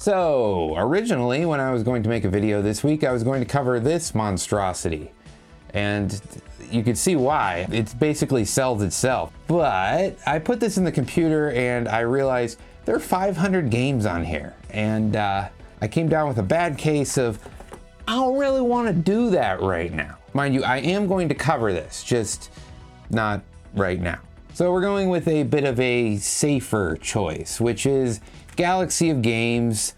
So, originally when I was going to make a video this week, I was going to cover this monstrosity. And you can see why. It basically sells itself. But I put this in the computer and I realized there are 500 games on here. And I came down with a bad case of, I don't really want to do that right now. Mind you, I am going to cover this, just not right now. So we're going with a bit of a safer choice, which is Galaxy of Games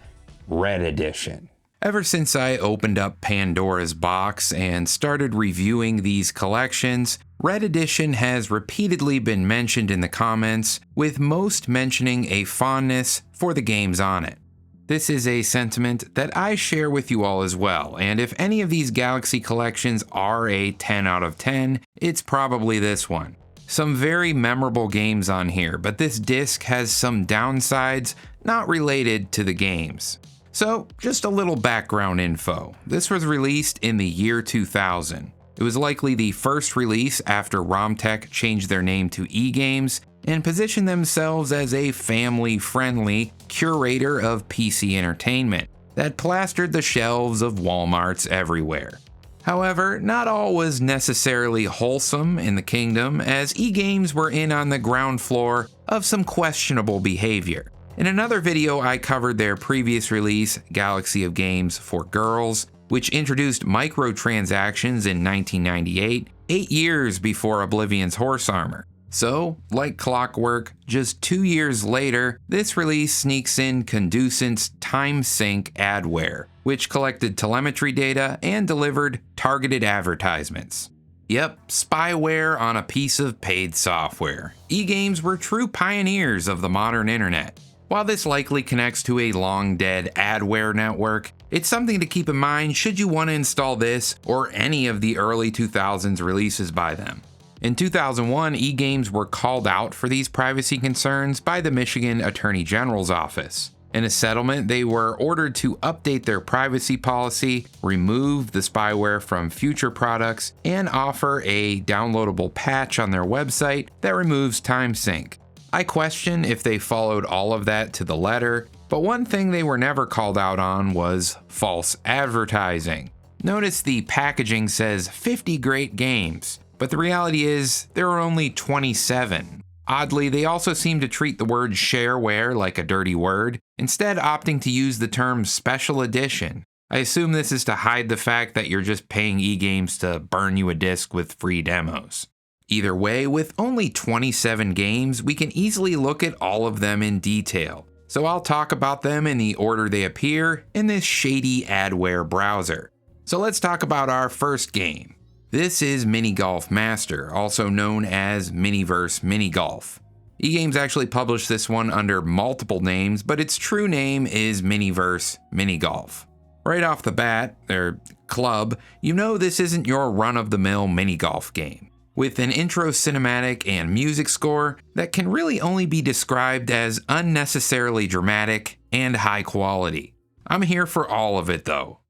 Red Edition. Ever since I opened up Pandora's box and started reviewing these collections, Red Edition has repeatedly been mentioned in the comments, with most mentioning a fondness for the games on it. This is a sentiment that I share with you all as well, and if any of these Galaxy collections are a 10 out of 10, it's probably this one. Some very memorable games on here, but this disc has some downsides not related to the games. So, just a little background info. This was released in the year 2000. It was likely the first release after RomTech changed their name to eGames and positioned themselves as a family-friendly curator of PC entertainment that plastered the shelves of Walmarts everywhere. However, not all was necessarily wholesome in the kingdom, as eGames were in on the ground floor of some questionable behavior. In another video, I covered their previous release, Galaxy of Games for Girls, which introduced microtransactions in 1998, 8 years before Oblivion's Horse Armor. So, like clockwork, just 2 years later, this release sneaks in Conducent's TimeSync adware, which collected telemetry data and delivered targeted advertisements. Yep, spyware on a piece of paid software. eGames were true pioneers of the modern internet. While this likely connects to a long-dead adware network, it's something to keep in mind should you want to install this or any of the early 2000s releases by them. In 2001, eGames were called out for these privacy concerns by the Michigan Attorney General's office. In a settlement, they were ordered to update their privacy policy, remove the spyware from future products, and offer a downloadable patch on their website that removes TimeSync. I question if they followed all of that to the letter, but one thing they were never called out on was false advertising. Notice the packaging says 50 great games, but the reality is there are only 27. Oddly, they also seem to treat the word shareware like a dirty word, instead opting to use the term special edition. I assume this is to hide the fact that you're just paying eGames to burn you a disc with free demos. Either way, with only 27 games, we can easily look at all of them in detail. So I'll talk about them in the order they appear in this shady adware browser. So let's talk about our first game. This is Minigolf Master, also known as Miniverse Minigolf. eGames actually published this one under multiple names, but its true name is Miniverse Minigolf. Right off the bat, or club, you know this isn't your run-of-the-mill minigolf game. With an intro cinematic and music score that can really only be described as unnecessarily dramatic and high quality. I'm here for all of it though.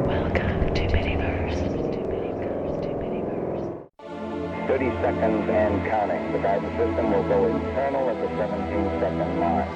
Welcome to Miniverse. 30 seconds and counting. The guidance system will go internal at the 17-second mark.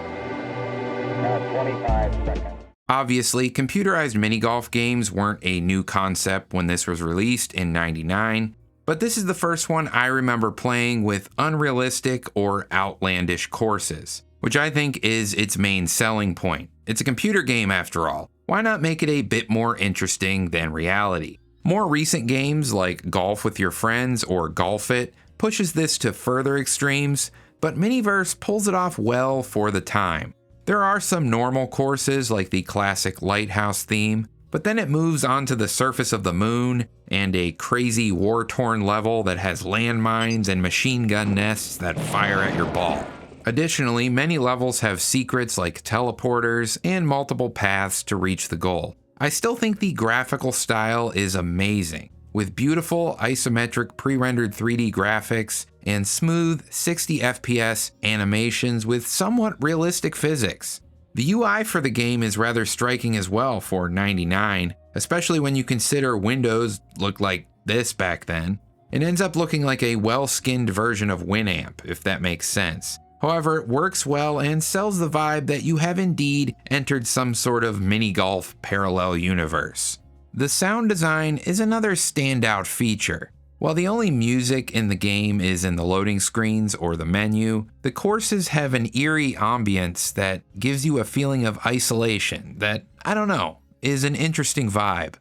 Now 25 seconds. Obviously, computerized minigolf games weren't a new concept when this was released in '99, but this is the first one I remember playing with unrealistic or outlandish courses, which I think is its main selling point. It's a computer game after all. Why not make it a bit more interesting than reality? More recent games like Golf with Your Friends or Golf It pushes this to further extremes, but Miniverse pulls it off well for the time. There are some normal courses like the classic lighthouse theme, but then it moves onto the surface of the moon and a crazy war-torn level that has landmines and machine gun nests that fire at your ball. Additionally, many levels have secrets like teleporters and multiple paths to reach the goal. I still think the graphical style is amazing, with beautiful isometric pre-rendered 3D graphics and smooth 60 FPS animations with somewhat realistic physics. The UI for the game is rather striking as well for '99, especially when you consider Windows looked like this back then. It ends up looking like a well-skinned version of Winamp, if that makes sense. However, it works well and sells the vibe that you have indeed entered some sort of Minigolf parallel universe. The sound design is another standout feature. While the only music in the game is in the loading screens or the menu, the courses have an eerie ambience that gives you a feeling of isolation that, I don't know, is an interesting vibe.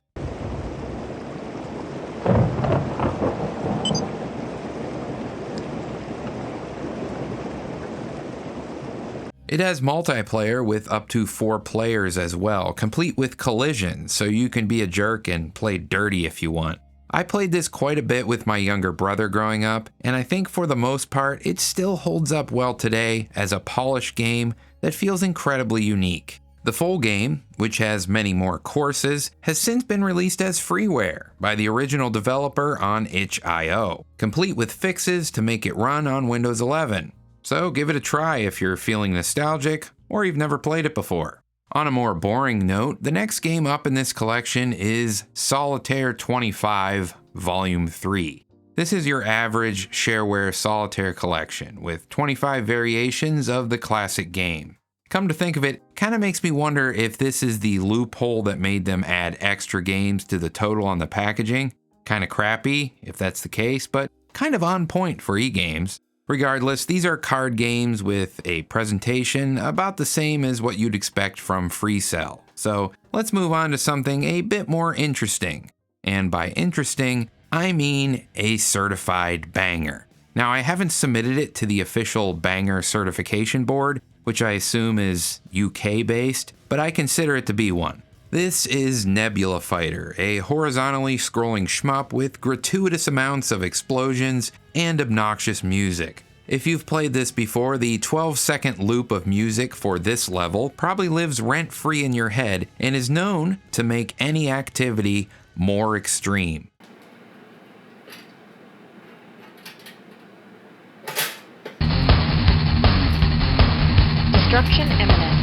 It has multiplayer with up to 4 players as well, complete with collisions, so you can be a jerk and play dirty if you want. I played this quite a bit with my younger brother growing up, and I think for the most part, it still holds up well today as a polished game that feels incredibly unique. The full game, which has many more courses, has since been released as freeware by the original developer on itch.io, complete with fixes to make it run on Windows 11. So give it a try if you're feeling nostalgic or you've never played it before. On a more boring note, the next game up in this collection is Solitaire 25 Volume 3. This is your average Shareware Solitaire collection with 25 variations of the classic game. Come to think of it, kinda makes me wonder if this is the loophole that made them add extra games to the total on the packaging. Kinda crappy if that's the case, but kind of on point for eGames. Regardless, these are card games with a presentation about the same as what you'd expect from Freecell. So let's move on to something a bit more interesting. And by interesting, I mean a certified banger. Now, I haven't submitted it to the official banger certification board, which I assume is UK based, but I consider it to be one. This is Nebula Fighter, a horizontally scrolling shmup with gratuitous amounts of explosions and obnoxious music. If you've played this before, the 12-second loop of music for this level probably lives rent-free in your head and is known to make any activity more extreme. Destruction imminent.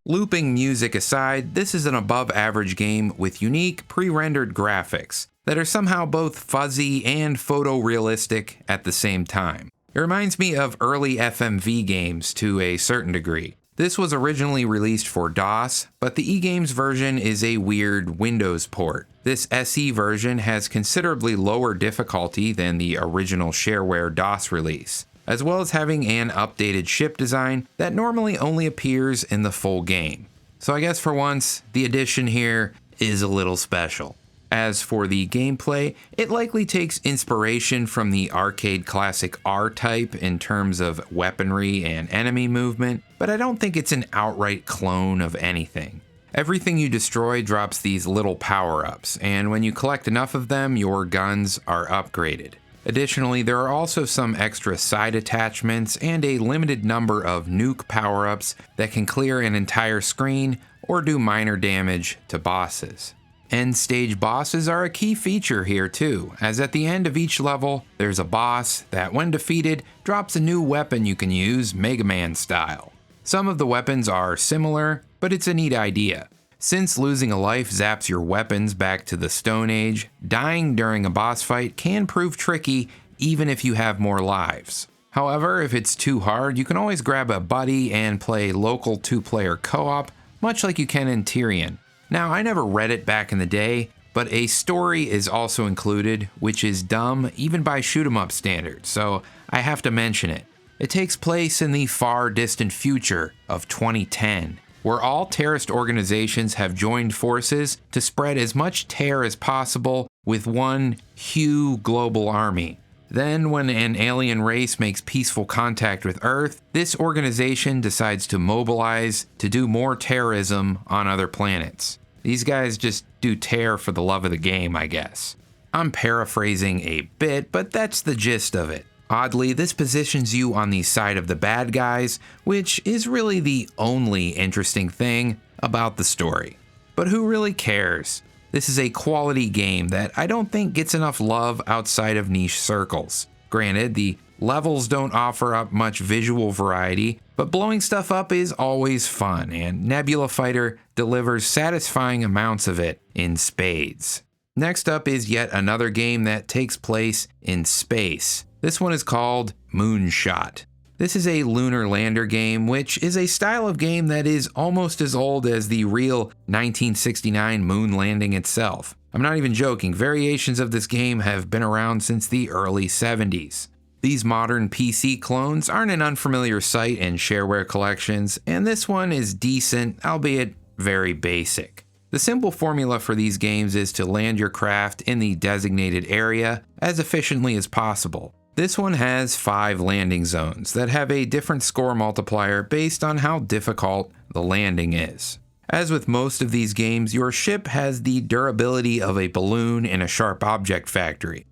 Looping music aside, this is an above-average game with unique, pre-rendered graphics that are somehow both fuzzy and photorealistic at the same time. It reminds me of early FMV games to a certain degree. This was originally released for DOS, but the eGames version is a weird Windows port. This SE version has considerably lower difficulty than the original Shareware DOS release, as well as having an updated ship design that normally only appears in the full game. So I guess for once, the addition here is a little special. As for the gameplay, it likely takes inspiration from the arcade classic R-Type in terms of weaponry and enemy movement, but I don't think it's an outright clone of anything. Everything you destroy drops these little power-ups, and when you collect enough of them, your guns are upgraded. Additionally, there are also some extra side attachments and a limited number of nuke power-ups that can clear an entire screen or do minor damage to bosses. End stage bosses are a key feature here too, as at the end of each level, there's a boss that when defeated, drops a new weapon you can use Mega Man style. Some of the weapons are similar, but it's a neat idea. Since losing a life zaps your weapons back to the Stone Age, dying during a boss fight can prove tricky even if you have more lives. However, if it's too hard, you can always grab a buddy and play local 2-player co-op, much like you can in Tyrion. Now, I never read it back in the day, but a story is also included, which is dumb even by shoot-'em-up standards, so I have to mention it. It takes place in the far distant future of 2010, where all terrorist organizations have joined forces to spread as much terror as possible with one huge global army. Then, when an alien race makes peaceful contact with Earth, this organization decides to mobilize to do more terrorism on other planets. These guys just do terror for the love of the game, I guess. I'm paraphrasing a bit, but that's the gist of it. Oddly, this positions you on the side of the bad guys, which is really the only interesting thing about the story. But who really cares? This is a quality game that I don't think gets enough love outside of niche circles. Granted, the levels don't offer up much visual variety, but blowing stuff up is always fun, and Nebula Fighter delivers satisfying amounts of it in spades. Next up is yet another game that takes place in space. This one is called MoonShot. This is a lunar lander game, which is a style of game that is almost as old as the real 1969 moon landing itself. I'm not even joking, variations of this game have been around since the early 70s. These modern PC clones aren't an unfamiliar sight in shareware collections, and this one is decent, albeit very basic. The simple formula for these games is to land your craft in the designated area as efficiently as possible. This one has 5 landing zones that have a different score multiplier based on how difficult the landing is. As with most of these games, your ship has the durability of a balloon in a sharp object factory.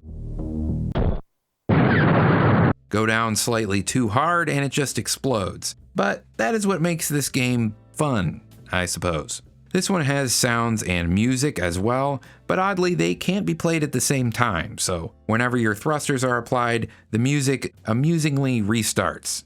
Go down slightly too hard and it just explodes. But that is what makes this game fun, I suppose. This one has sounds and music as well, but oddly they can't be played at the same time, so whenever your thrusters are applied, the music amusingly restarts.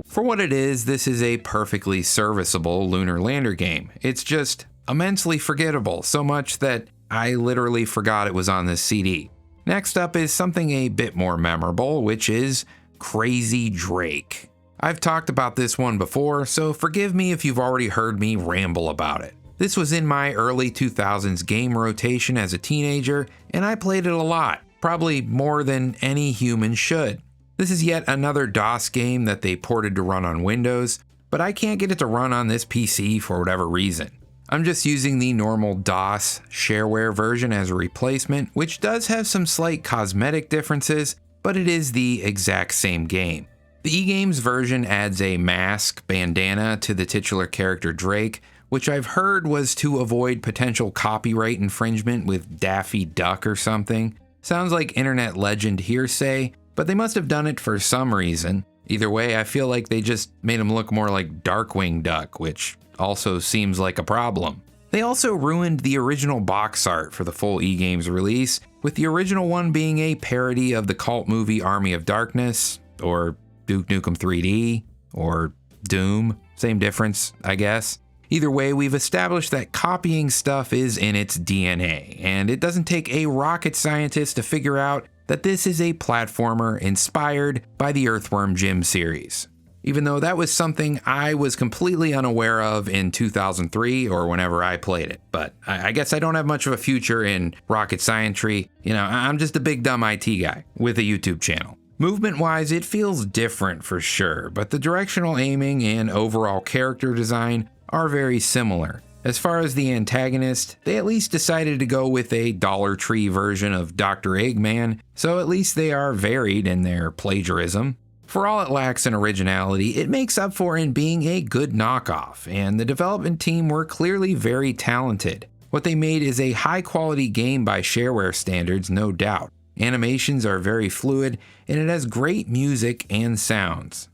For what it is, this is a perfectly serviceable lunar lander game. It's just immensely forgettable, so much that I literally forgot it was on this CD. Next up is something a bit more memorable, which is Crazy Drake. I've talked about this one before, so forgive me if you've already heard me ramble about it. This was in my early 2000s game rotation as a teenager, and I played it a lot, probably more than any human should. This is yet another DOS game that they ported to run on Windows, but I can't get it to run on this PC for whatever reason. I'm just using the normal DOS shareware version as a replacement, which does have some slight cosmetic differences, but it is the exact same game. The eGames version adds a mask bandana to the titular character Drake, which I've heard was to avoid potential copyright infringement with Daffy Duck or something. Sounds like internet legend hearsay, but they must have done it for some reason. Either way, I feel like they just made him look more like Darkwing Duck, which also seems like a problem. They also ruined the original box art for the full eGames release, with the original one being a parody of the cult movie Army of Darkness, or Duke Nukem 3D, or Doom. Same difference, I guess. Either way, we've established that copying stuff is in its DNA, and it doesn't take a rocket scientist to figure out that this is a platformer inspired by the Earthworm Jim series. Even though that was something I was completely unaware of in 2003 or whenever I played it. But I guess I don't have much of a future in rocket scientry. You know, I'm just a big dumb IT guy with a YouTube channel. Movement-wise, it feels different for sure, but the directional aiming and overall character design are very similar. As far as the antagonist, they at least decided to go with a Dollar Tree version of Dr. Eggman, so at least they are varied in their plagiarism. For all it lacks in originality, it makes up for in being a good knockoff, and the development team were clearly very talented. What they made is a high-quality game by shareware standards, no doubt. Animations are very fluid, and it has great music and sounds.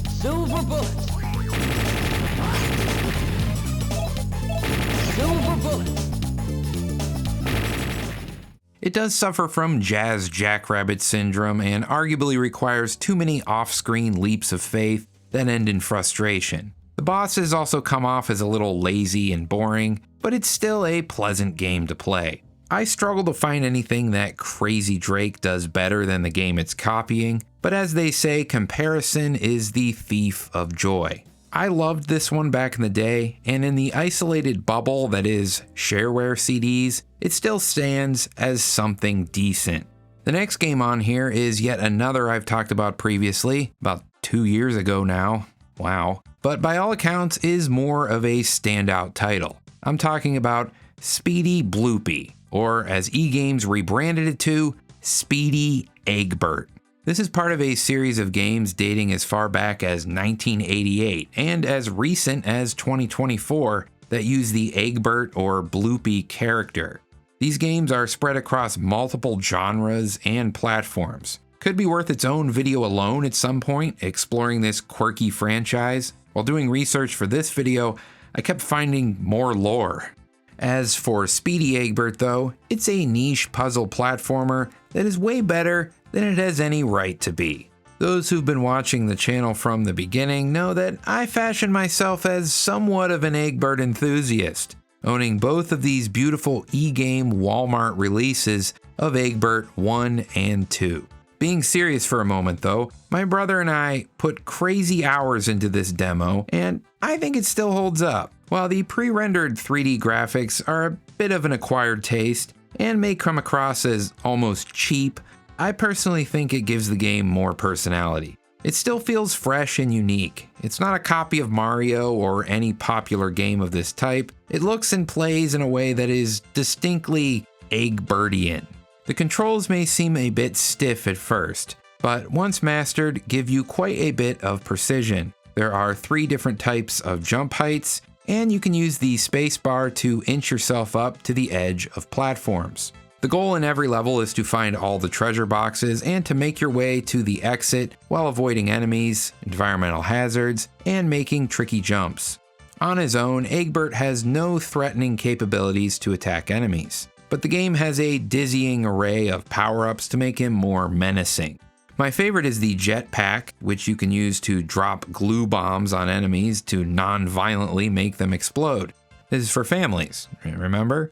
Silver bullets! Silver bullets! It does suffer from jazz jackrabbit syndrome and arguably requires too many off-screen leaps of faith that end in frustration. The bosses also come off as a little lazy and boring, but it's still a pleasant game to play. I struggle to find anything that Crazy Drake does better than the game it's copying, but as they say, comparison is the thief of joy. I loved this one back in the day, and in the isolated bubble that is shareware CDs, it still stands as something decent. The next game on here is yet another I've talked about previously, about 2 years ago now, wow, but by all accounts is more of a standout title. I'm talking about Speedy Bloopy, or as eGames rebranded it to, Speedy EGGBERT. This is part of a series of games dating as far back as 1988 and as recent as 2024 that use the EGGBERT or Bloopy character. These games are spread across multiple genres and platforms. Could be worth its own video alone at some point, exploring this quirky franchise. While doing research for this video, I kept finding more lore. As for Speedy EGGBERT though, it's a niche puzzle platformer that is way better than it has any right to be. Those who've been watching the channel from the beginning know that I fashion myself as somewhat of an EGGBERT enthusiast. owning both of these beautiful eGame Walmart releases of EGGBERT 1 and 2. Being serious for a moment though, my brother and I put crazy hours into this demo, and I think it still holds up. While the pre-rendered 3D graphics are a bit of an acquired taste and may come across as almost cheap, I personally think it gives the game more personality. It still feels fresh and unique. It's not a copy of Mario or any popular game of this type. It looks and plays in a way that is distinctly EGGBERTian. The controls may seem a bit stiff at first, but once mastered, give you quite a bit of precision. There are 3 different types of jump heights, and you can use the spacebar to inch yourself up to the edge of platforms. The goal in every level is to find all the treasure boxes and to make your way to the exit while avoiding enemies, environmental hazards, and making tricky jumps. On his own, EGGBERT has no threatening capabilities to attack enemies, but the game has a dizzying array of power-ups to make him more menacing. My favorite is the jetpack, which you can use to drop glue bombs on enemies to non-violently make them explode. This is for families, remember?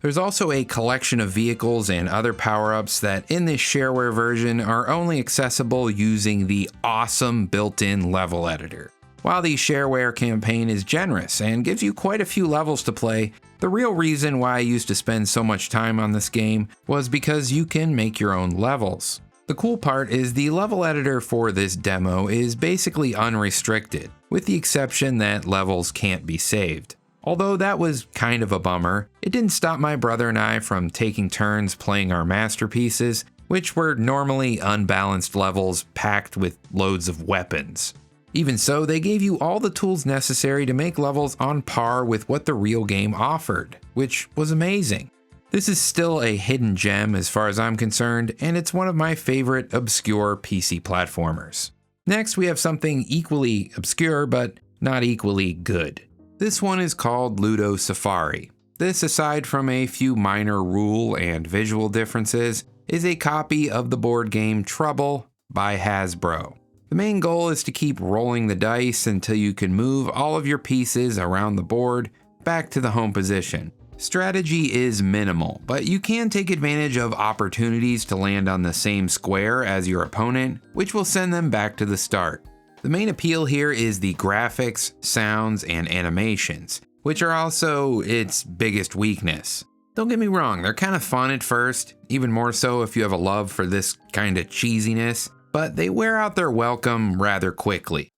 There's also a collection of vehicles and other power-ups that in this shareware version are only accessible using the awesome built-in level editor. While the shareware campaign is generous and gives you quite a few levels to play, the real reason why I used to spend so much time on this game was because you can make your own levels. The cool part is the level editor for this demo is basically unrestricted, with the exception that levels can't be saved. Although that was kind of a bummer, it didn't stop my brother and I from taking turns playing our masterpieces, which were normally unbalanced levels packed with loads of weapons. Even so, they gave you all the tools necessary to make levels on par with what the real game offered, which was amazing. This is still a hidden gem as far as I'm concerned, and it's one of my favorite obscure PC platformers. Next, we have something equally obscure, but not equally good. This one is called Ludo Safari. This, aside from a few minor rule and visual differences, is a copy of the board game Trouble by Hasbro. The main goal is to keep rolling the dice until you can move all of your pieces around the board back to the home position. Strategy is minimal, but you can take advantage of opportunities to land on the same square as your opponent, which will send them back to the start. The main appeal here is the graphics, sounds, and animations, which are also its biggest weakness. Don't get me wrong, they're kind of fun at first, even more so if you have a love for this kind of cheesiness, but they wear out their welcome rather quickly.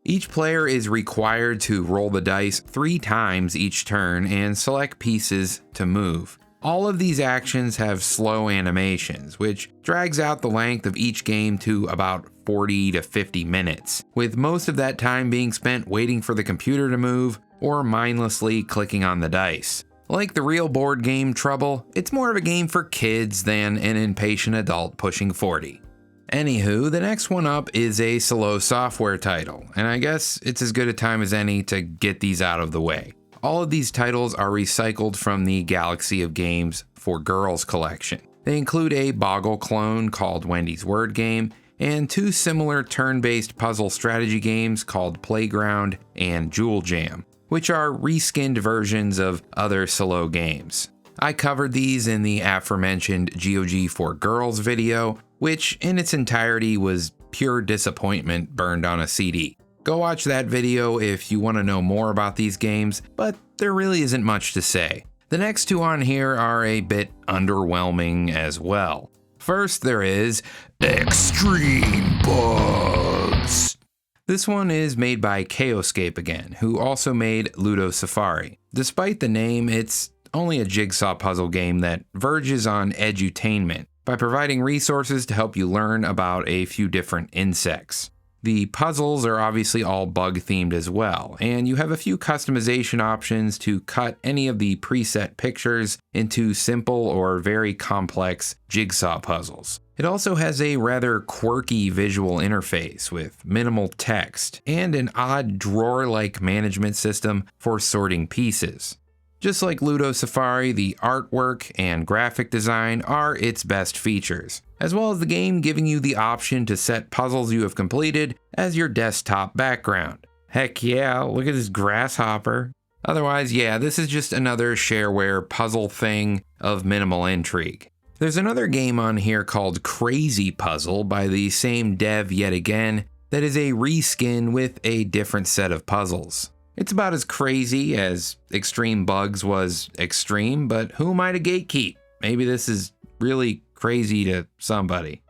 Each player is required to roll the dice 3 times each turn and select pieces to move. All of these actions have slow animations, which drags out the length of each game to about 40 to 50 minutes, with most of that time being spent waiting for the computer to move or mindlessly clicking on the dice. Like the real board game Trouble, it's more of a game for kids than an impatient adult pushing 40. Anywho, the next one up is a Soleau Software title, and I guess it's as good a time as any to get these out of the way. All of these titles are recycled from the Galaxy of Games for Girls collection. They include a Boggle clone called Wendy's Word Game, and 2 similar turn-based puzzle strategy games called Playground and Jewel Jam, which are reskinned versions of other Soleau games. I covered these in the aforementioned GOG for Girls video, which in its entirety was pure disappointment burned on a CD. Go watch that video if you want to know more about these games, but there really isn't much to say. The next 2 on here are a bit underwhelming as well. First, there is Extreme Bugs. This one is made by Chaoscape again, who also made Ludo Safari. Despite the name, it's only a jigsaw puzzle game that verges on edutainment by providing resources to help you learn about a few different insects. The puzzles are obviously all bug themed as well, and you have a few customization options to cut any of the preset pictures into simple or very complex jigsaw puzzles. It also has a rather quirky visual interface with minimal text and an odd drawer-like management system for sorting pieces. Just like Ludo Safari, the artwork and graphic design are its best features. as well as the game giving you the option to set puzzles you have completed as your desktop background. Heck yeah, look at this grasshopper. Otherwise, yeah, this is just another shareware puzzle thing of minimal intrigue. There's another game on here called Crazy Puzzle by the same dev yet again that is a reskin with a different set of puzzles. It's about as crazy as Extreme Bugs was extreme, but who am I to gatekeep? Maybe this is really crazy to somebody.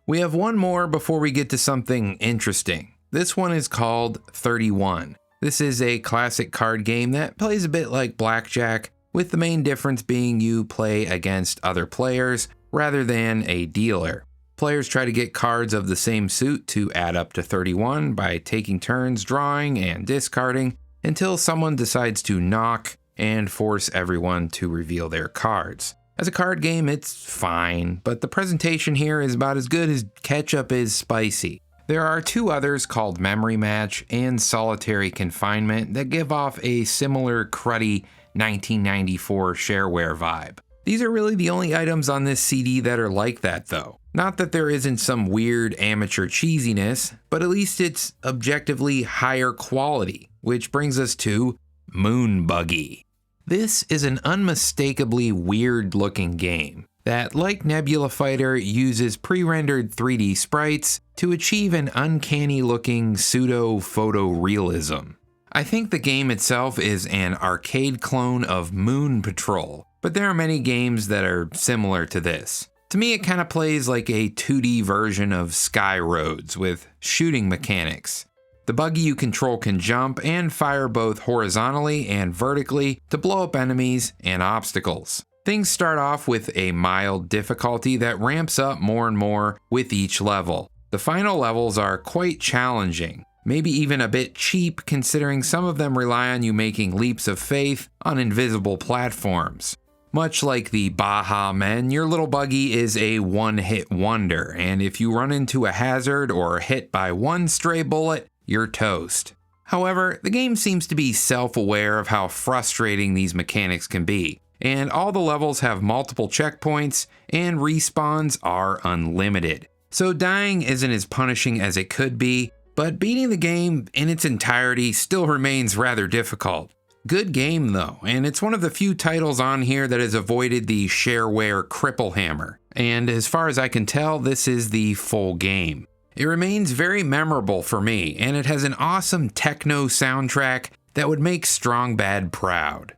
We have one more before we get to something interesting. This one is called 31. This is a classic card game that plays a bit like blackjack, with the main difference being you play against other players rather than a dealer. Players try to get cards of the same suit to add up to 31 by taking turns drawing and discarding until someone decides to knock and force everyone to reveal their cards. As a card game, it's fine, but the presentation here is about as good as ketchup is spicy. There are two others called Memory Match and Solitary Confinement that give off a similar cruddy 1994 shareware vibe. These are really the only items on this CD that are like that though. Not that there isn't some weird amateur cheesiness, but at least it's objectively higher quality, which brings us to MoonBuggy. This is an unmistakably weird looking game that, like Nebula Fighter, uses pre-rendered 3D sprites to achieve an uncanny looking pseudo-photorealism. I think the game itself is an arcade clone of Moon Patrol, but there are many games that are similar to this. To me, it kind of plays like a 2D version of Sky Roads with shooting mechanics. The buggy you control can jump and fire both horizontally and vertically to blow up enemies and obstacles. Things start off with a mild difficulty that ramps up more and more with each level. The final levels are quite challenging, maybe even a bit cheap considering some of them rely on you making leaps of faith on invisible platforms. Much like the Baja Men, your little buggy is a one-hit wonder, and if you run into a hazard or are hit by one stray bullet, you're toast. However, the game seems to be self-aware of how frustrating these mechanics can be, and all the levels have multiple checkpoints, and respawns are unlimited. So dying isn't as punishing as it could be, but beating the game in its entirety still remains rather difficult. Good game though, and it's one of the few titles on here that has avoided the shareware cripple hammer, and as far as I can tell, this is the full game. It remains very memorable for me, and it has an awesome techno soundtrack that would make Strong Bad proud.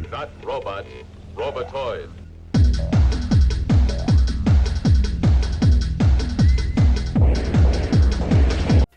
Not robots, robotoids.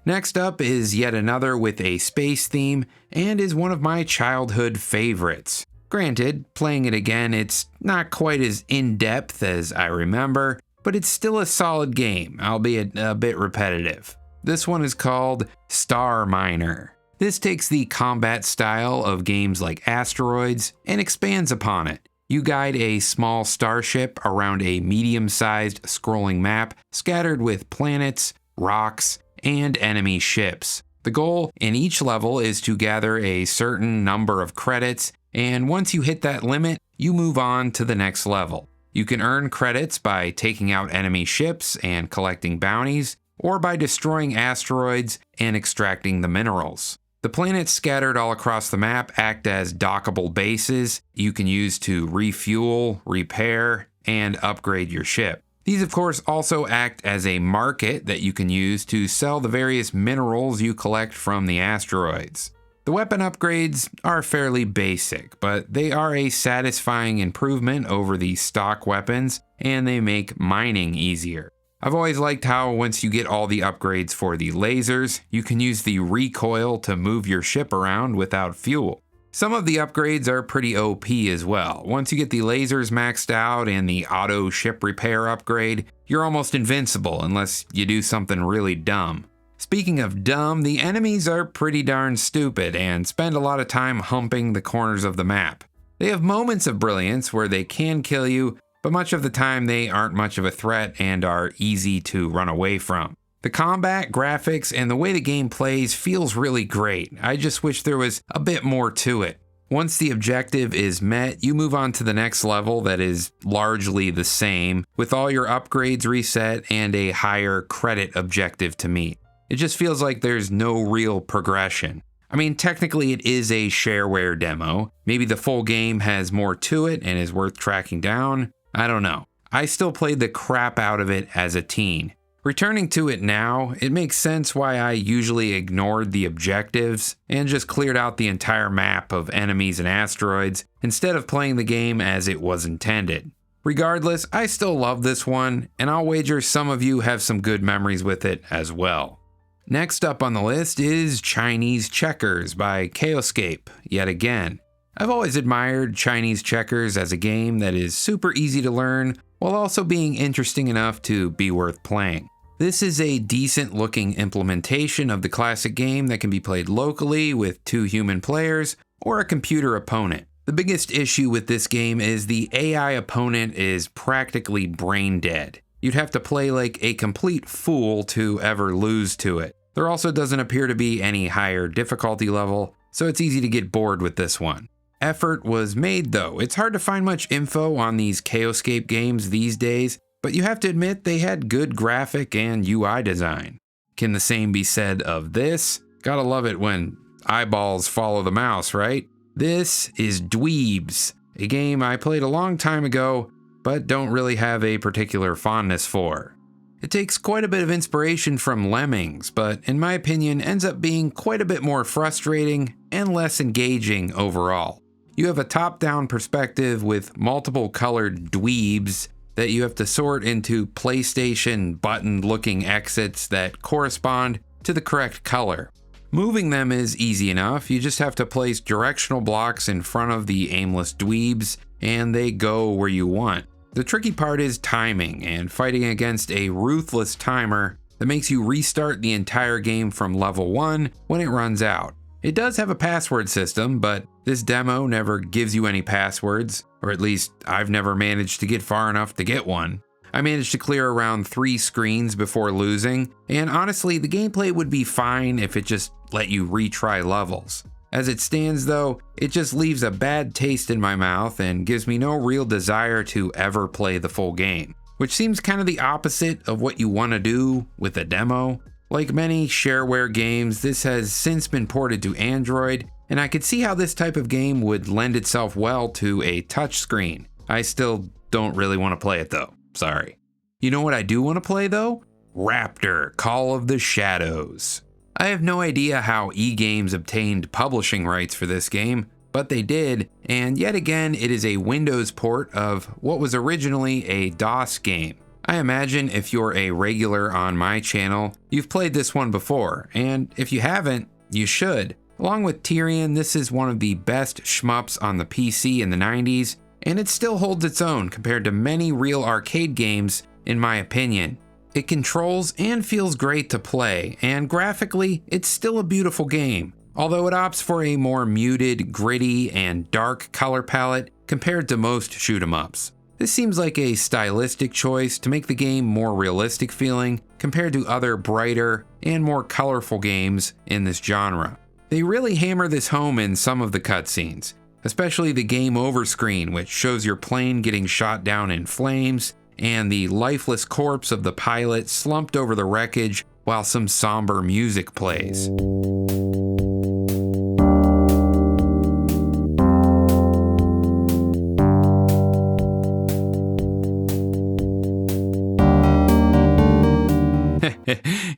Next up is yet another with a space theme, and is one of my childhood favorites. Granted, playing it again, it's not quite as in-depth as I remember, but it's still a solid game, albeit a bit repetitive. This one is called Star Miner. This takes the combat style of games like Asteroids and expands upon it. You guide a small starship around a medium-sized scrolling map scattered with planets, rocks, and enemy ships. The goal in each level is to gather a certain number of credits, and once you hit that limit, you move on to the next level. You can earn credits by taking out enemy ships and collecting bounties, or by destroying asteroids and extracting the minerals. The planets scattered all across the map act as dockable bases you can use to refuel, repair, and upgrade your ship. These of course also act as a market that you can use to sell the various minerals you collect from the asteroids. The weapon upgrades are fairly basic, but they are a satisfying improvement over the stock weapons, and they make mining easier. I've always liked how once you get all the upgrades for the lasers, you can use the recoil to move your ship around without fuel. Some of the upgrades are pretty OP as well. Once you get the lasers maxed out and the auto ship repair upgrade, you're almost invincible unless you do something really dumb. Speaking of dumb, the enemies are pretty darn stupid and spend a lot of time humping the corners of the map. They have moments of brilliance where they can kill you, but much of the time they aren't much of a threat and are easy to run away from. The The combat, graphics, and the way the game plays feels really great. I just wish there was a bit more to it. Once the objective is met, you move on to the next level that is largely the same, with all your upgrades reset and a higher credit objective to meet. It just feels like there's no real progression. I mean, technically it is a shareware demo. Maybe the full game has more to it and is worth tracking down. I don't know. I still played the crap out of it as a teen. Returning to it now, it makes sense why I usually ignored the objectives and just cleared out the entire map of enemies and asteroids instead of playing the game as it was intended. Regardless, I still love this one, and I'll wager some of you have some good memories with it as well. Next up on the list is Chinese Checkers by Chaoscape, yet again. I've always admired Chinese Checkers as a game that is super easy to learn while also being interesting enough to be worth playing. This is a decent looking implementation of the classic game that can be played locally with 2 human players or a computer opponent. The biggest issue with this game is the AI opponent is practically brain dead. You'd have to play like a complete fool to ever lose to it. There also doesn't appear to be any higher difficulty level, so it's easy to get bored with this one. Effort was made though. It's hard to find much info on these Chaoscape games these days, but you have to admit they had good graphic and UI design. Can the same be said of this? Gotta love it when eyeballs follow the mouse, right? This is Dweebs, a game I played a long time ago, but don't really have a particular fondness for. It takes quite a bit of inspiration from Lemmings, but in my opinion ends up being quite a bit more frustrating and less engaging overall. You have a top-down perspective with multiple colored dweebs that you have to sort into PlayStation button-looking exits that correspond to the correct color. Moving them is easy enough. You just have to place directional blocks in front of the aimless dweebs and they go where you want. The tricky part is timing and fighting against a ruthless timer that makes you restart the entire game from level 1 when it runs out. It does have a password system, but this demo never gives you any passwords, or at least I've never managed to get far enough to get one. I managed to clear around 3 screens before losing, and honestly the gameplay would be fine if it just let you retry levels. As it stands though, it just leaves a bad taste in my mouth and gives me no real desire to ever play the full game, which seems kind of the opposite of what you want to do with a demo. Like many shareware games, this has since been ported to Android, and I could see how this type of game would lend itself well to a touchscreen. I still don't really want to play it though, sorry. You know what I do want to play though? Raptor, Call of the Shadows. I have no idea how eGames obtained publishing rights for this game, but they did, and yet again it is a Windows port of what was originally a DOS game. I imagine if you're a regular on my channel, you've played this one before, and if you haven't, you should. Along with Tyrion, this is one of the best shmups on the PC in the 90s, and it still holds its own compared to many real arcade games, in my opinion. It controls and feels great to play, and graphically, it's still a beautiful game, although it opts for a more muted, gritty, and dark color palette compared to most shoot-'em-ups. This seems like a stylistic choice to make the game more realistic feeling compared to other brighter and more colorful games in this genre. They really hammer this home in some of the cutscenes, especially the game over screen, which shows your plane getting shot down in flames and the lifeless corpse of the pilot slumped over the wreckage while some somber music plays.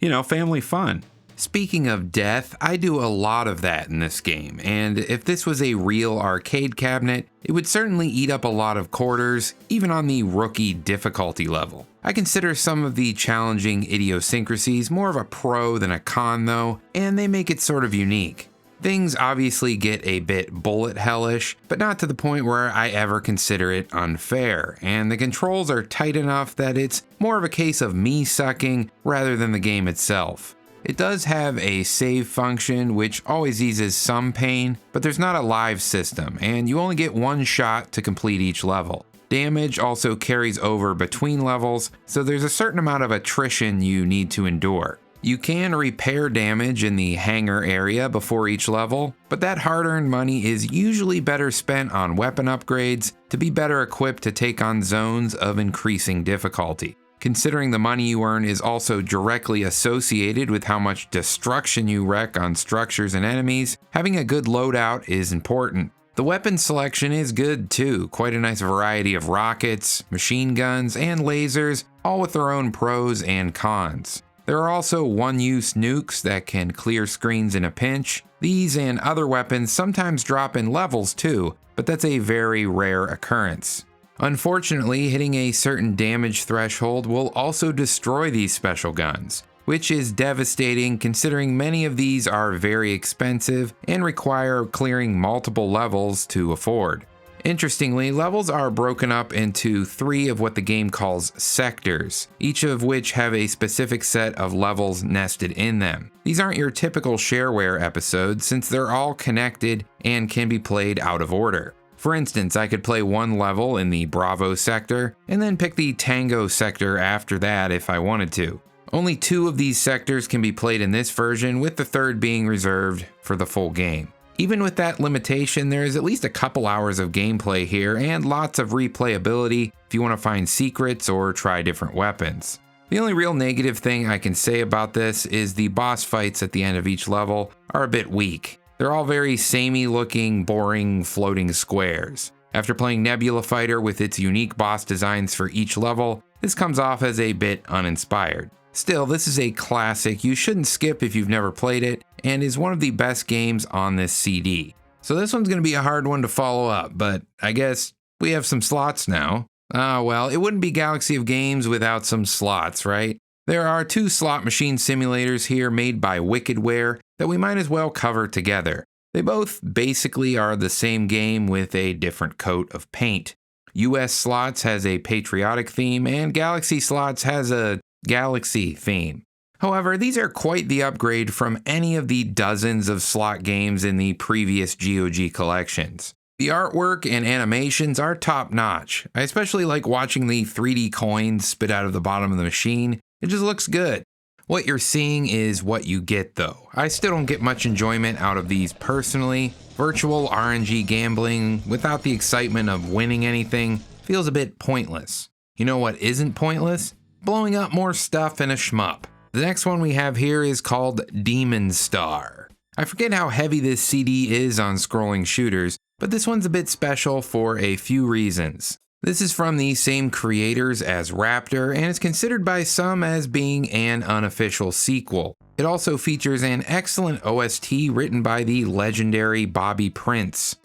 You know, family fun. Speaking of death, I do a lot of that in this game, and if this was a real arcade cabinet, it would certainly eat up a lot of quarters, even on the rookie difficulty level. I consider some of the challenging idiosyncrasies more of a pro than a con though, and they make it sort of unique. Things obviously get a bit bullet hellish, but not to the point where I ever consider it unfair, and the controls are tight enough that it's more of a case of me sucking rather than the game itself. It does have a save function which always eases some pain, but there's not a live system, and you only get one shot to complete each level. Damage also carries over between levels, so there's a certain amount of attrition you need to endure. You can repair damage in the hangar area before each level, but that hard-earned money is usually better spent on weapon upgrades to be better equipped to take on zones of increasing difficulty. Considering the money you earn is also directly associated with how much destruction you wreak on structures and enemies, having a good loadout is important. The weapon selection is good too, quite a nice variety of rockets, machine guns, and lasers, all with their own pros and cons. There are also one-use nukes that can clear screens in a pinch. These and other weapons sometimes drop in levels too, but that's a very rare occurrence. Unfortunately, hitting a certain damage threshold will also destroy these special guns, which is devastating considering many of these are very expensive and require clearing multiple levels to afford. Interestingly, levels are broken up into 3 of what the game calls sectors, each of which have a specific set of levels nested in them. These aren't your typical Shareware episodes since they're all connected and can be played out of order. For instance, I could play one level in the Bravo sector and then pick the Tango sector after that if I wanted to. Only 2 of these sectors can be played in this version, with the third being reserved for the full game. Even with that limitation, there is at least a couple hours of gameplay here and lots of replayability if you want to find secrets or try different weapons. The only real negative thing I can say about this is the boss fights at the end of each level are a bit weak. They're all very samey looking, boring, floating squares. After playing Nebula Fighter with its unique boss designs for each level, this comes off as a bit uninspired. Still, this is a classic you shouldn't skip if you've never played it, and is one of the best games on this CD. So this one's going to be a hard one to follow up, but I guess we have some slots now. Well, it wouldn't be Galaxy of Games without some slots, right? There are 2 slot machine simulators here made by Wickedware that we might as well cover together. They both basically are the same game with a different coat of paint. US Slots has a patriotic theme, and Galaxy Slots has a Galaxy theme. However, these are quite the upgrade from any of the dozens of slot games in the previous GOG collections. The artwork and animations are top notch. I especially like watching the 3D coins spit out of the bottom of the machine. It just looks good. What you're seeing is what you get though. I still don't get much enjoyment out of these personally. Virtual RNG gambling without the excitement of winning anything feels a bit pointless. You know what isn't pointless? Blowing up more stuff in a shmup. The next one we have here is called DemonStar. I forget how heavy this CD is on scrolling shooters, but this one's a bit special for a few reasons. This is from the same creators as Raptor and is considered by some as being an unofficial sequel. It also features an excellent OST written by the legendary Bobby Prince.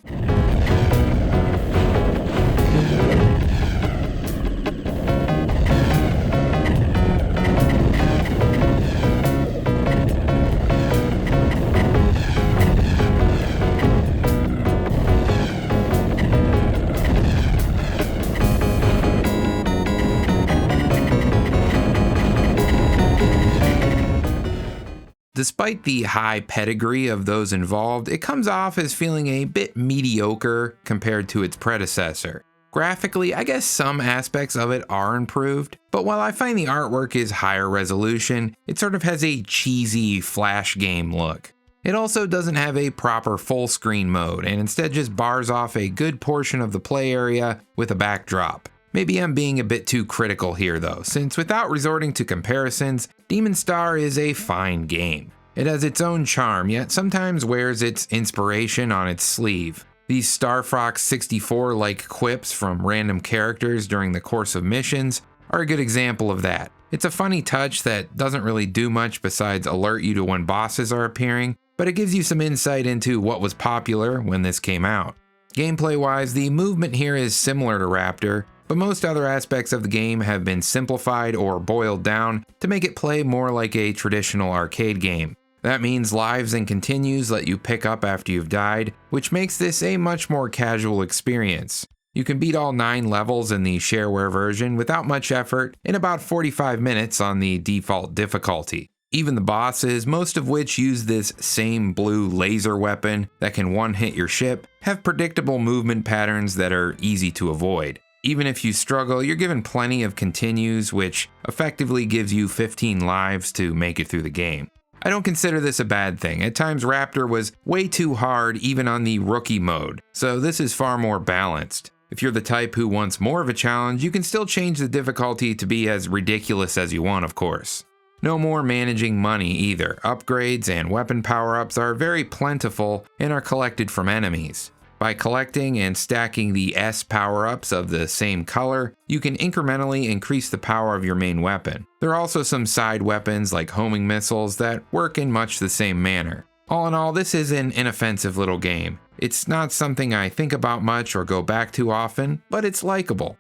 Despite the high pedigree of those involved, it comes off as feeling a bit mediocre compared to its predecessor. Graphically, I guess some aspects of it are improved, but while I find the artwork is higher resolution, it sort of has a cheesy flash game look. It also doesn't have a proper full screen mode and instead just bars off a good portion of the play area with a backdrop. Maybe I'm being a bit too critical here though, since without resorting to comparisons, DemonStar is a fine game. It has its own charm, yet sometimes wears its inspiration on its sleeve. These Star Fox 64-like quips from random characters during the course of missions are a good example of that. It's a funny touch that doesn't really do much besides alert you to when bosses are appearing, but it gives you some insight into what was popular when this came out. Gameplay-wise, the movement here is similar to Raptor, but most other aspects of the game have been simplified or boiled down to make it play more like a traditional arcade game. That means lives and continues let you pick up after you've died, which makes this a much more casual experience. You can beat all 9 levels in the Shareware version without much effort in about 45 minutes on the default difficulty. Even the bosses, most of which use this same blue laser weapon that can one-hit your ship, have predictable movement patterns that are easy to avoid. Even if you struggle, you're given plenty of continues, which effectively gives you 15 lives to make it through the game. I don't consider this a bad thing. At times Raptor was way too hard even on the rookie mode, so this is far more balanced. If you're the type who wants more of a challenge, you can still change the difficulty to be as ridiculous as you want, of course. No more managing money either. Upgrades and weapon power-ups are very plentiful and are collected from enemies. By collecting and stacking the S power-ups of the same color, you can incrementally increase the power of your main weapon. There are also some side weapons like homing missiles that work in much the same manner. All in all, this is an inoffensive little game. It's not something I think about much or go back to often, but it's likable.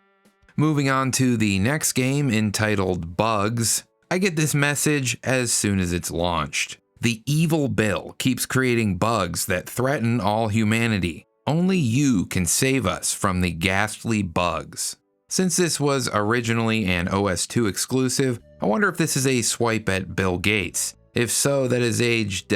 Moving on to the next game entitled Bugs, I get this message as soon as it's launched. The evil Bill keeps creating bugs that threaten all humanity. Only you can save us from the ghastly bugs. Since this was originally an OS2 exclusive, I wonder if this is a swipe at Bill Gates. If so, that is aged,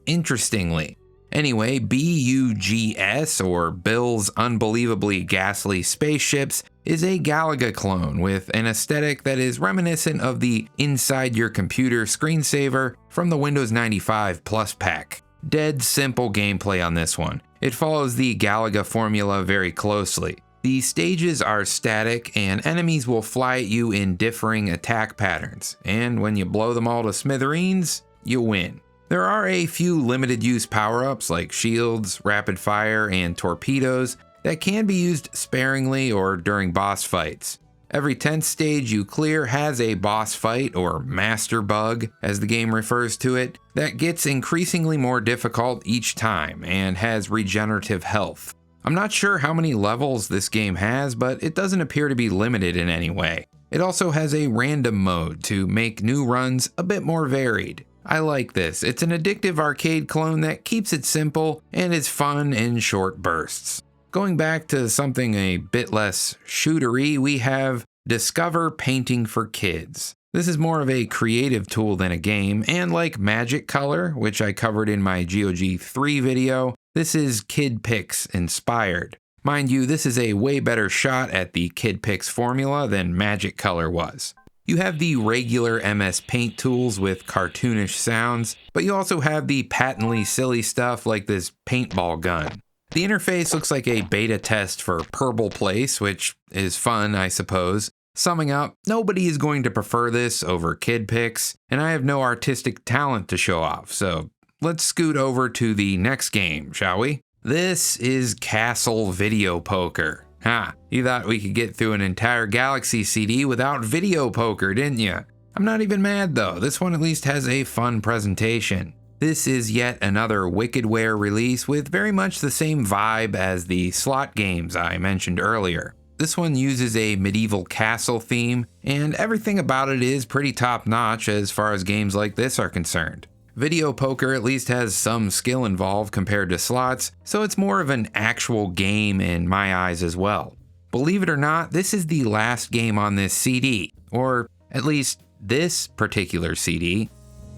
interestingly. Anyway, B.U.G.S, or Bill's Unbelievably Ghastly Spaceships, is a Galaga clone with an aesthetic that is reminiscent of the Inside Your Computer screensaver from the Windows 95 Plus pack. Dead simple gameplay on this one. It follows the Galaga formula very closely. The stages are static and enemies will fly at you in differing attack patterns, and when you blow them all to smithereens, you win. There are a few limited use power-ups like shields, rapid fire, and torpedoes that can be used sparingly or during boss fights. Every 10th stage you clear has a boss fight, or master bug as the game refers to it, that gets increasingly more difficult each time and has regenerative health. I'm not sure how many levels this game has, but it doesn't appear to be limited in any way. It also has a random mode to make new runs a bit more varied. I like this. It's an addictive arcade clone that keeps it simple and is fun in short bursts. Going back to something a bit less shootery, we have Discover Painting for Kids. This is more of a creative tool than a game, and like Magic Color, which I covered in my GOG 3 video, this is Kid Pix inspired. Mind you, this is a way better shot at the Kid Pix formula than Magic Color was. You have the regular MS Paint tools with cartoonish sounds, but you also have the patently silly stuff like this paintball gun. The interface looks like a beta test for Purple Place, which is fun, I suppose. Summing up, nobody is going to prefer this over Kid Pix, and I have no artistic talent to show off, so let's scoot over to the next game, shall we? This is Castle Video Poker. Ha, you thought we could get through an entire Galaxy CD without video poker, didn't you? I'm not even mad though, this one at least has a fun presentation. This is yet another Wickedware release with very much the same vibe as the slot games I mentioned earlier. This one uses a medieval castle theme, and everything about it is pretty top-notch as far as games like this are concerned. Video poker at least has some skill involved compared to slots, so it's more of an actual game in my eyes as well. Believe it or not, this is the last game on this CD, or at least this particular CD.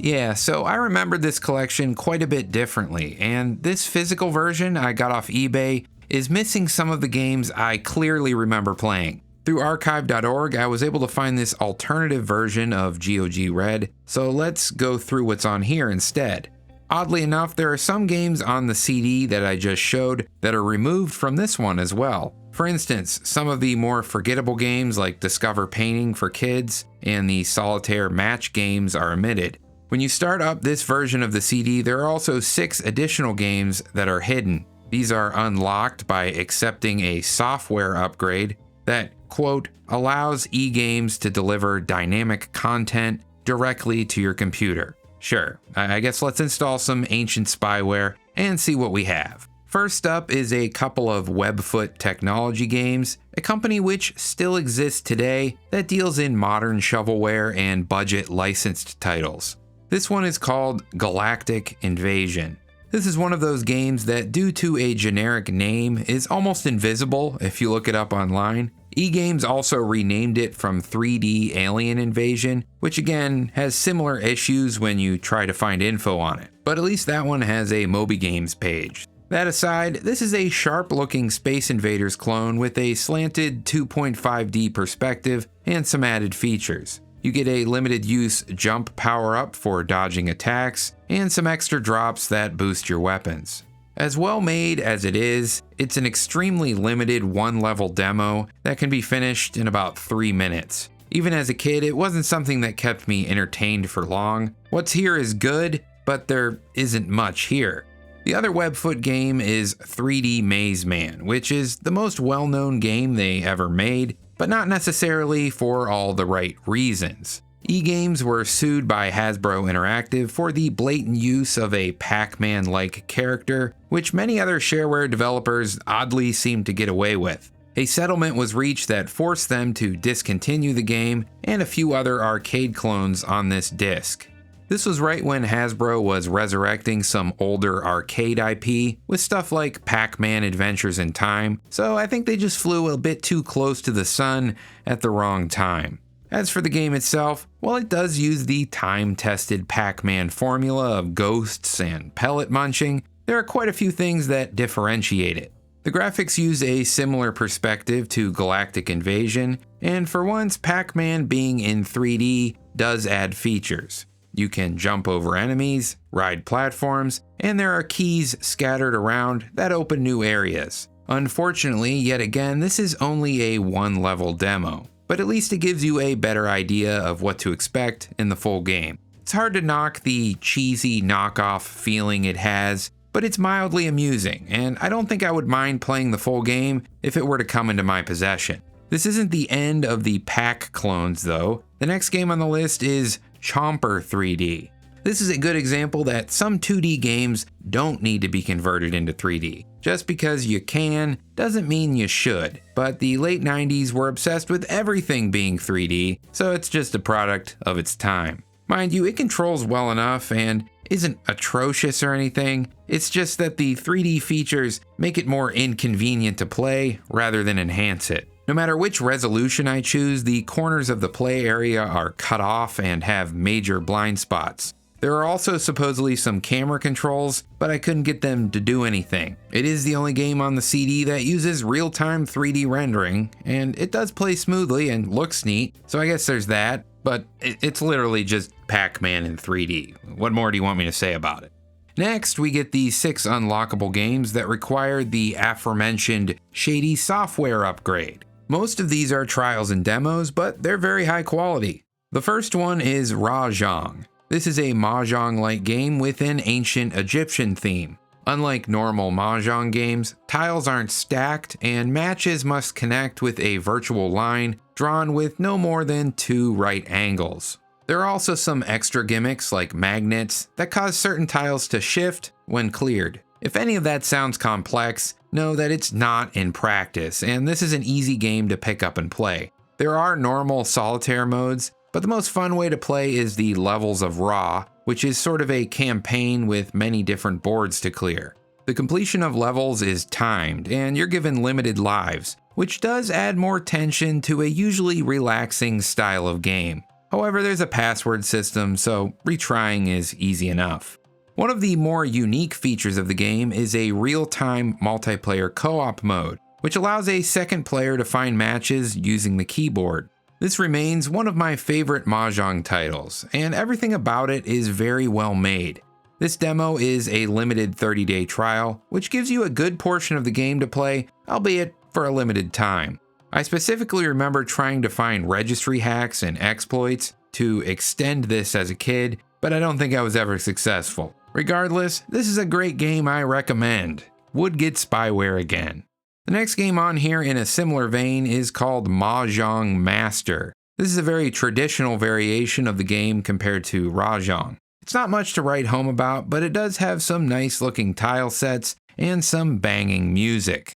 Yeah, so I remembered this collection quite a bit differently, and this physical version I got off eBay is missing some of the games I clearly remember playing. Through archive.org, I was able to find this alternative version of GOG Red, so let's go through what's on here instead. Oddly enough, there are some games on the CD that I just showed that are removed from this one as well. For instance, some of the more forgettable games like Discover Painting for Kids and the Solitaire match games are omitted. When you start up this version of the CD, there are also 6 additional games that are hidden. These are unlocked by accepting a software upgrade that, quote, allows eGames to deliver dynamic content directly to your computer. Sure, I guess let's install some ancient spyware and see what we have. First up is a couple of Webfoot Technology games, a company which still exists today that deals in modern shovelware and budget licensed titles. This one is called Galactic Invasion. This is one of those games that, due to a generic name, is almost invisible if you look it up online. eGames also renamed it from 3D Alien Invasion, which again has similar issues when you try to find info on it. But at least that one has a MobyGames page. That aside, this is a sharp-looking Space Invaders clone with a slanted 2.5D perspective and some added features. You get a limited-use jump power-up for dodging attacks, and some extra drops that boost your weapons. As well made as it is, it's an extremely limited one-level demo that can be finished in about 3 minutes. Even as a kid, it wasn't something that kept me entertained for long. What's here is good, but there isn't much here. The other Webfoot game is 3D Maze Man, which is the most well-known game they ever made, but not necessarily for all the right reasons. eGames were sued by Hasbro Interactive for the blatant use of a Pac-Man-like character, which many other shareware developers oddly seem to get away with. A settlement was reached that forced them to discontinue the game and a few other arcade clones on this disc. This was right when Hasbro was resurrecting some older arcade IP with stuff like Pac-Man Adventures in Time, so I think they just flew a bit too close to the sun at the wrong time. As for the game itself, while it does use the time-tested Pac-Man formula of ghosts and pellet munching, there are quite a few things that differentiate it. The graphics use a similar perspective to Galactic Invasion, and for once, Pac-Man being in 3D does add features. You can jump over enemies, ride platforms, and there are keys scattered around that open new areas. Unfortunately, yet again, this is only a one-level demo, but at least it gives you a better idea of what to expect in the full game. It's hard to knock the cheesy knockoff feeling it has, but it's mildly amusing, and I don't think I would mind playing the full game if it were to come into my possession. This isn't the end of the Pac clones though. The next game on the list is Chomper 3D. This is a good example that some 2D games don't need to be converted into 3D. Just because you can doesn't mean you should, but the late 90s were obsessed with everything being 3D, so it's just a product of its time. Mind you, it controls well enough and isn't atrocious or anything, it's just that the 3D features make it more inconvenient to play rather than enhance it. No matter which resolution I choose, the corners of the play area are cut off and have major blind spots. There are also supposedly some camera controls, but I couldn't get them to do anything. It is the only game on the CD that uses real-time 3D rendering, and it does play smoothly and looks neat, so I guess there's that, but it's literally just Pac-Man in 3D. What more do you want me to say about it? Next, we get the 6 unlockable games that require the aforementioned shady software upgrade. Most of these are trials and demos, but they're very high quality. The first one is Rahjongg. This is a MahJongg-like game with an ancient Egyptian theme. Unlike normal MahJongg games, tiles aren't stacked, and matches must connect with a virtual line drawn with no more than 2 right angles. There are also some extra gimmicks like magnets that cause certain tiles to shift when cleared. If any of that sounds complex, know that it's not in practice, and this is an easy game to pick up and play. There are normal solitaire modes, but the most fun way to play is the Levels of Ra, which is sort of a campaign with many different boards to clear. The completion of levels is timed, and you're given limited lives, which does add more tension to a usually relaxing style of game. However, there's a password system, so retrying is easy enough. One of the more unique features of the game is a real-time multiplayer co-op mode, which allows a second player to find matches using the keyboard. This remains one of my favorite MahJongg titles, and everything about it is very well made. This demo is a limited 30-day trial, which gives you a good portion of the game to play, albeit for a limited time. I specifically remember trying to find registry hacks and exploits to extend this as a kid, but I don't think I was ever successful. Regardless, this is a great game I recommend. Would get spyware again. The next game on here in a similar vein is called MahJongg Master. This is a very traditional variation of the game compared to Rahjongg. It's not much to write home about, but it does have some nice looking tile sets and some banging music.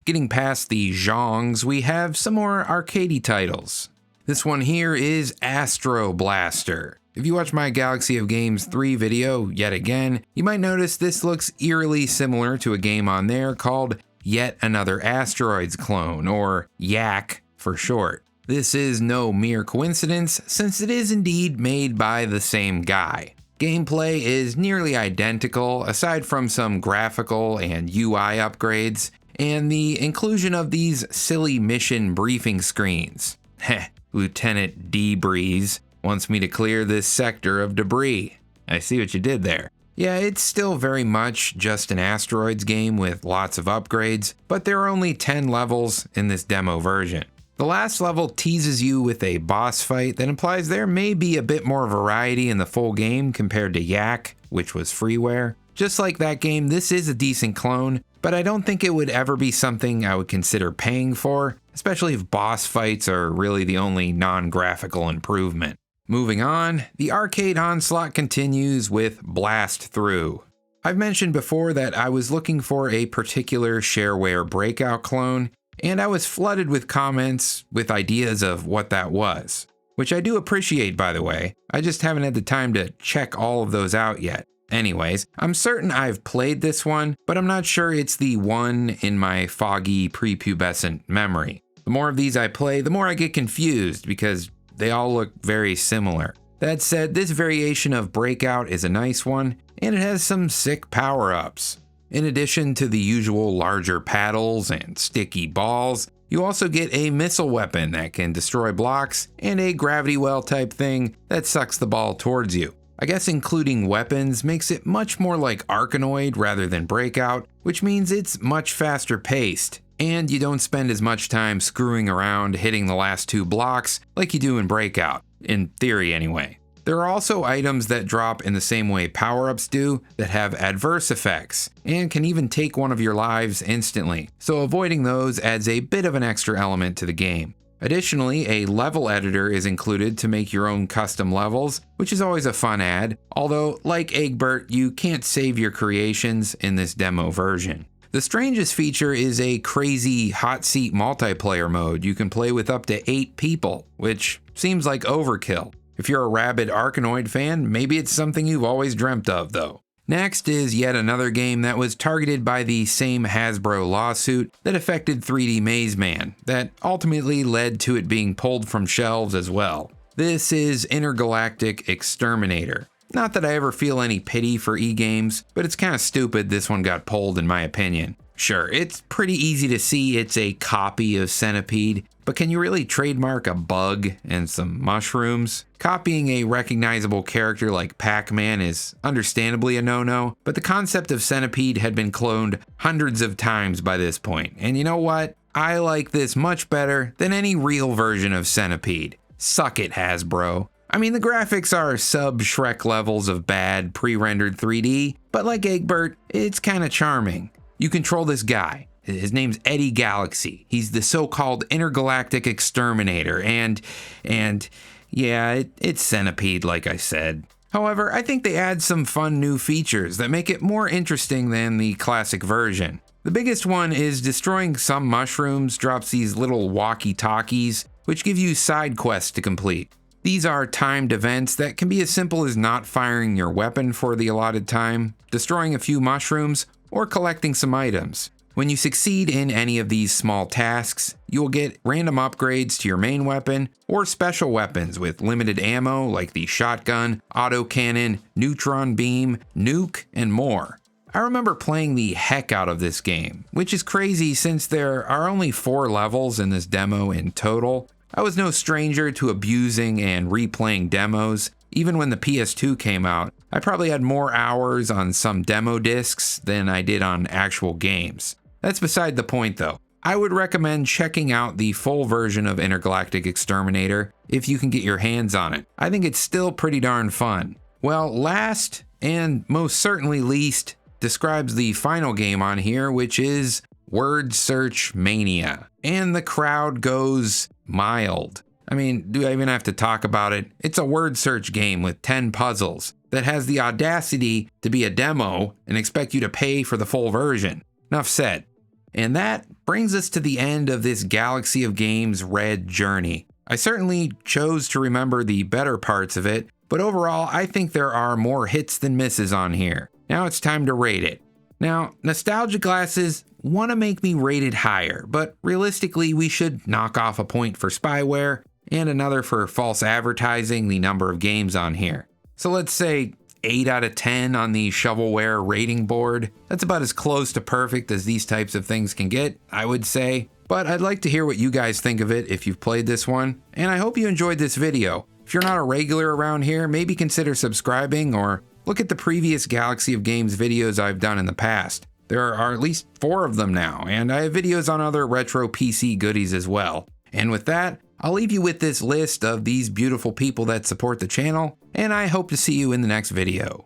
Getting past the Zhongs, we have some more arcadey titles. This one here is Astro Blaster. If you watch my Galaxy of Games 3 video yet again, you might notice this looks eerily similar to a game on there called Yet Another Asteroids Clone, or YAC for short. This is no mere coincidence, since it is indeed made by the same guy. Gameplay is nearly identical, aside from some graphical and UI upgrades, and the inclusion of these silly mission briefing screens. Heh, Lieutenant Dweebs wants me to clear this sector of debris. I see what you did there. Yeah, it's still very much just an asteroids game with lots of upgrades, but there are only 10 levels in this demo version. The last level teases you with a boss fight that implies there may be a bit more variety in the full game compared to YAC, which was freeware. Just like that game, this is a decent clone, but I don't think it would ever be something I would consider paying for, especially if boss fights are really the only non-graphical improvement. Moving on, the arcade onslaught continues with Blast Thru. I've mentioned before that I was looking for a particular Shareware breakout clone, and I was flooded with comments with ideas of what that was. Which I do appreciate, by the way. I just haven't had the time to check all of those out yet. Anyways, I'm certain I've played this one, but I'm not sure it's the one in my foggy prepubescent memory. The more of these I play, the more I get confused because they all look very similar. That said, this variation of Breakout is a nice one, and it has some sick power-ups. In addition to the usual larger paddles and sticky balls, you also get a missile weapon that can destroy blocks and a gravity well type thing that sucks the ball towards you. I guess including weapons makes it much more like Arkanoid rather than Breakout, which means it's much faster paced, and you don't spend as much time screwing around hitting the last two blocks like you do in Breakout, in theory anyway. There are also items that drop in the same way power-ups do that have adverse effects, and can even take one of your lives instantly, so avoiding those adds a bit of an extra element to the game. Additionally, a level editor is included to make your own custom levels, which is always a fun add, although like EGGBERT, you can't save your creations in this demo version. The strangest feature is a crazy hot seat multiplayer mode you can play with up to 8 people, which seems like overkill. If you're a rabid Arkanoid fan, maybe it's something you've always dreamt of though. Next is yet another game that was targeted by the same Hasbro lawsuit that affected 3D Maze Man, that ultimately led to it being pulled from shelves as well. This is Intergalactic Exterminator. Not that I ever feel any pity for eGames, but it's kinda stupid this one got pulled in my opinion. Sure, it's pretty easy to see it's a copy of Centipede, but can you really trademark a bug and some mushrooms? Copying a recognizable character like Pac-Man is understandably a no-no, but the concept of Centipede had been cloned hundreds of times by this point, and you know what? I like this much better than any real version of Centipede. Suck it, Hasbro. I mean, the graphics are sub-Shrek levels of bad pre-rendered 3D, but like EGGBERT, it's kinda charming. You control this guy. His name's Eddie Galaxy. He's the so-called Intergalactic Exterminator, and yeah, it's Centipede like I said. However, I think they add some fun new features that make it more interesting than the classic version. The biggest one is destroying some mushrooms drops these little walkie-talkies, which give you side quests to complete. These are timed events that can be as simple as not firing your weapon for the allotted time, destroying a few mushrooms, or collecting some items. When you succeed in any of these small tasks, you will get random upgrades to your main weapon or special weapons with limited ammo like the shotgun, autocannon, neutron beam, nuke, and more. I remember playing the heck out of this game, which is crazy since there are only 4 levels in this demo in total. I was no stranger to abusing and replaying demos. Even when the PS2 came out, I probably had more hours on some demo discs than I did on actual games. That's beside the point though. I would recommend checking out the full version of Intergalactic Exterminator if you can get your hands on it. I think it's still pretty darn fun. Well, last and most certainly least describes the final game on here, which is Word Search Mania. And the crowd goes mild. I mean, do I even have to talk about it? It's a word search game with 10 puzzles that has the audacity to be a demo and expect you to pay for the full version. Enough said. And that brings us to the end of this Galaxy of Games Red journey. I certainly chose to remember the better parts of it, but overall I think there are more hits than misses on here. Now it's time to rate it. Now, nostalgia glasses want to make me rate it higher, but realistically we should knock off a point for spyware and another for false advertising the number of games on here. So let's say 8 out of 10 on the shovelware rating board. That's about as close to perfect as these types of things can get, I would say. But I'd like to hear what you guys think of it if you've played this one, and I hope you enjoyed this video. If you're not a regular around here, maybe consider subscribing or look at the previous Galaxy of Games videos I've done in the past. There are at least 4 of them now, and I have videos on other retro PC goodies as well. And with that, I'll leave you with this list of these beautiful people that support the channel, and I hope to see you in the next video.